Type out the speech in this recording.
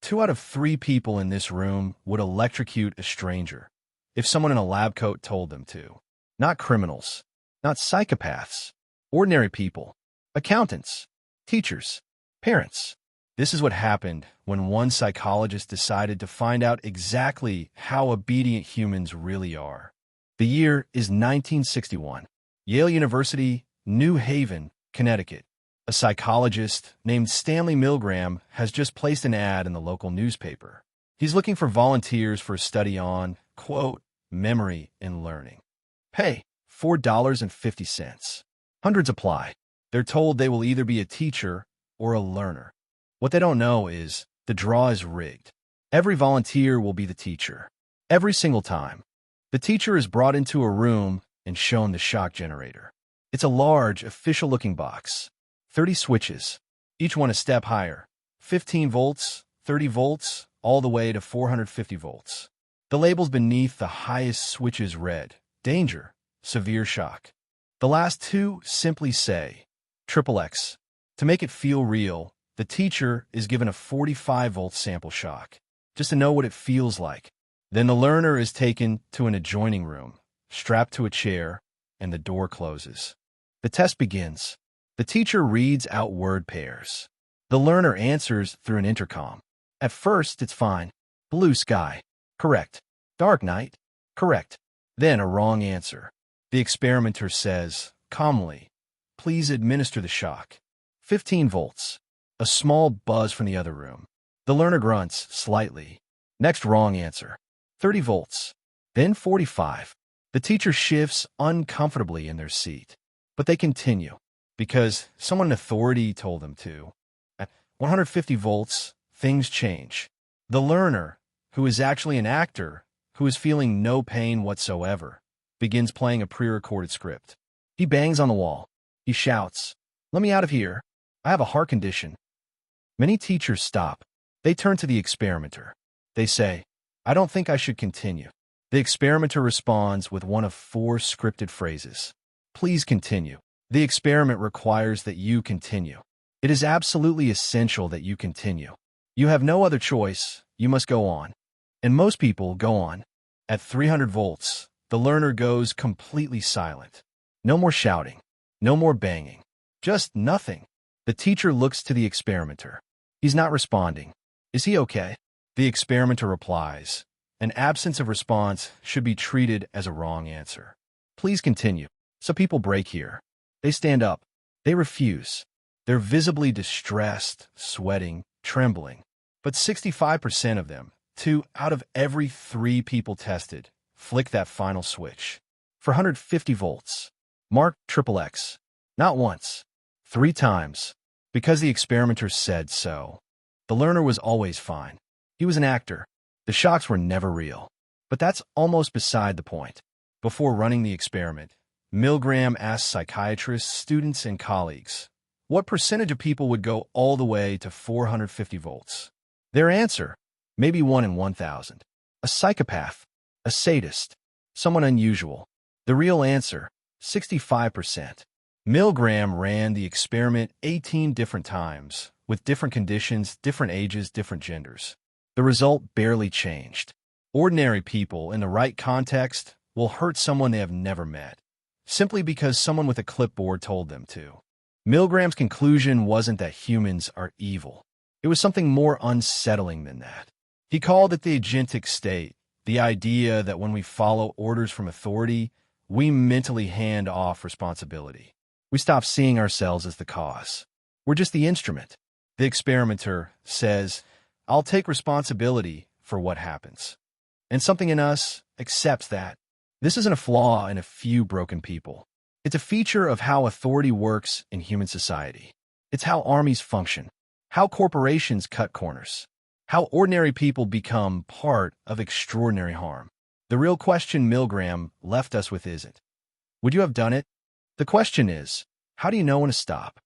2 out of 3 people in this room would electrocute a stranger if someone in a lab coat told them to. Not criminals, not psychopaths, ordinary people, accountants, teachers, parents. This is what happened when one psychologist decided to find out exactly how obedient humans really are. The year is 1961. Yale University, New Haven, Connecticut. A psychologist named Stanley Milgram has just placed an ad in the local newspaper. He's looking for volunteers for a study on, quote, memory and learning. Pay $4.50. Hundreds apply. They're told they will either be a teacher or a learner. What they don't know is the draw is rigged. Every volunteer will be the teacher. Every single time. The teacher is brought into a room and shown the shock generator. It's a large, official-looking box. 30 switches, each one a step higher. 15 volts, 30 volts, all the way to 450 volts. The labels beneath the highest switches read, danger, severe shock. The last 2 simply say, XXX. To make it feel real, the teacher is given a 45-volt sample shock, just to know what it feels like. Then the learner is taken to an adjoining room, strapped to a chair, and the door closes. The test begins. The teacher reads out word pairs. The learner answers through an intercom. At first, it's fine. Blue sky. Correct. Dark night. Correct. Then a wrong answer. The experimenter says, calmly, please administer the shock. 15 volts. A small buzz from the other room. The learner grunts slightly. Next wrong answer. 30 volts. Then 45. The teacher shifts uncomfortably in their seat. But they continue, because someone in authority told them to. At 150 volts, things change. The learner, who is actually an actor, who is feeling no pain whatsoever, begins playing a pre-recorded script. He bangs on the wall. He shouts, "Let me out of here. I have a heart condition." Many teachers stop. They turn to the experimenter. They say, "I don't think I should continue." The experimenter responds with one of 4 scripted phrases. Please continue. The experiment requires that you continue. It is absolutely essential that you continue. You have no other choice. You must go on. And most people go on. At 300 volts, the learner goes completely silent. No more shouting. No more banging. Just nothing. The teacher looks to the experimenter. He's not responding. Is he okay? The experimenter replies. An absence of response should be treated as a wrong answer. Please continue. So people break here. They stand up. They refuse. They're visibly distressed, sweating, trembling. But 65% of them, 2 out of every 3 people tested, flick that final switch. For 150 volts. Mark XXX. Not once. 3 times. Because the experimenter said so. The learner was always fine. He was an actor. The shocks were never real. But that's almost beside the point. Before running the experiment, Milgram asked psychiatrists, students, and colleagues, what percentage of people would go all the way to 450 volts? Their answer, maybe 1 in 1,000. A psychopath, a sadist, someone unusual. The real answer, 65%. Milgram ran the experiment 18 different times, with different conditions, different ages, different genders. The result barely changed. Ordinary people, in the right context, will hurt someone they have never met, simply because someone with a clipboard told them to. Milgram's conclusion wasn't that humans are evil. It was something more unsettling than that. He called it the agentic state, the idea that when we follow orders from authority, we mentally hand off responsibility. We stop seeing ourselves as the cause. We're just the instrument. The experimenter says, I'll take responsibility for what happens. And something in us accepts that. This isn't a flaw in a few broken people. It's a feature of how authority works in human society. It's how armies function, how corporations cut corners, how ordinary people become part of extraordinary harm. The real question Milgram left us with isn't, would you have done it? The question is, how do you know when to stop?